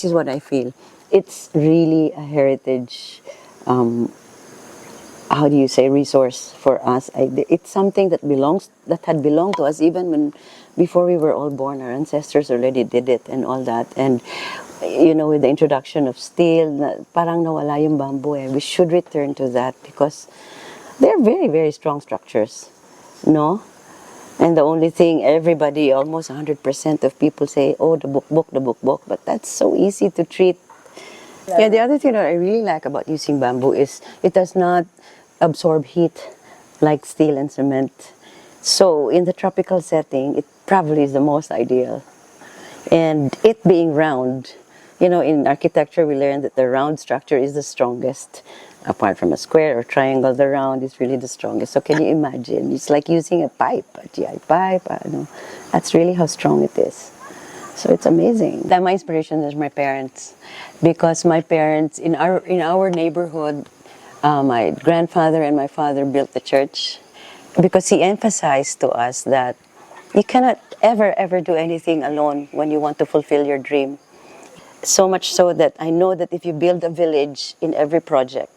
This is what I feel. It's really a heritage, how do you say, resource for us. It's something that had belonged to us even before we were all born. Our ancestors already did it and all that. And with the introduction of steel, parang nawala yung bamboo. We should return to that because they're very, very strong structures, no? And the only thing, everybody, almost 100% of people say, oh, the book, but that's so easy to treat. Yeah, the other thing that I really like about using bamboo is it does not absorb heat like steel and cement. So in the tropical setting, it probably is the most ideal. And it being round, in architecture we learned that the round structure is the strongest. Apart from a square or triangle, the round is really the strongest. So can you imagine? It's like using a pipe, a GI pipe. That's really how strong it is. So it's amazing. That my inspiration is my parents, because my parents in our neighborhood, my grandfather and my father built the church, because he emphasized to us that you cannot ever do anything alone when you want to fulfill your dream. So much so that I know that if you build a village in every project,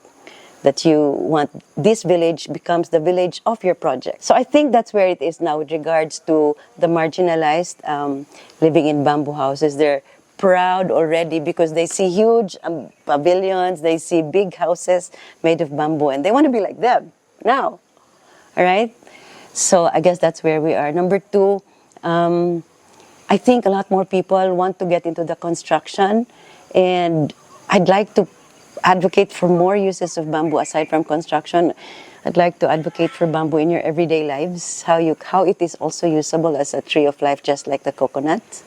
that you want, this village becomes the village of your project. So I think that's where it is now with regards to the marginalized living in bamboo houses. They're proud already because they see huge pavilions, they see big houses made of bamboo, and they want to be like them now. All right? So I guess that's where we are. Number two, I think a lot more people want to get into the construction, and I'd like to advocate for more uses of bamboo aside from construction. I'd like to advocate for bamboo in your everyday lives, how it is also usable as a tree of life, just like the coconut.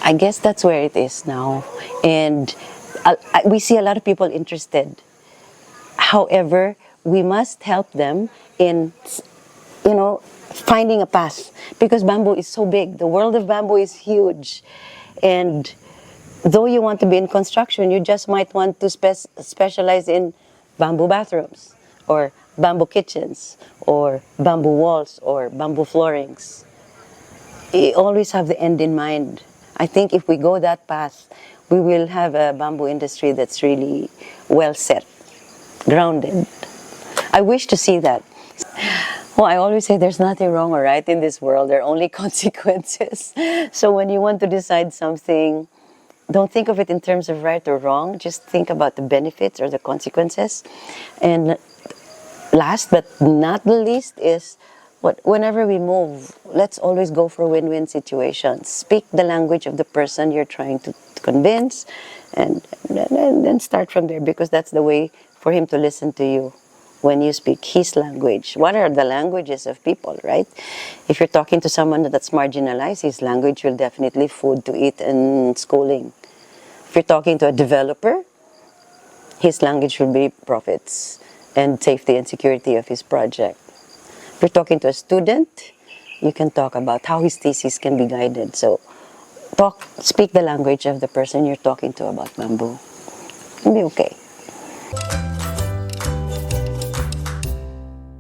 I guess that's where it is now. And we see a lot of people interested. However, we must help them in, finding a path, because bamboo is so big. The world of bamboo is huge. And though you want to be in construction, you just might want to specialize in bamboo bathrooms, or bamboo kitchens, or bamboo walls, or bamboo floorings. You always have the end in mind. I think if we go that path, we will have a bamboo industry that's really well set, grounded. I wish to see that. Well, I always say there's nothing wrong or right in this world. There are only consequences. So when you want to decide something, don't think of it in terms of right or wrong. Just think about the benefits or the consequences. And last but not the least is, whenever we move, let's always go for win-win situations. Speak the language of the person you're trying to convince, and then start from there, because that's the way for him to listen to you. When you speak his language, what are the languages of people, right? If you're talking to someone that's marginalized, his language will definitely food to eat and schooling. If you're talking to a developer, his language will be profits and safety and security of his project. If you're talking to a student, you can talk about how his thesis can be guided. So speak the language of the person you're talking to about bamboo. It'll be okay.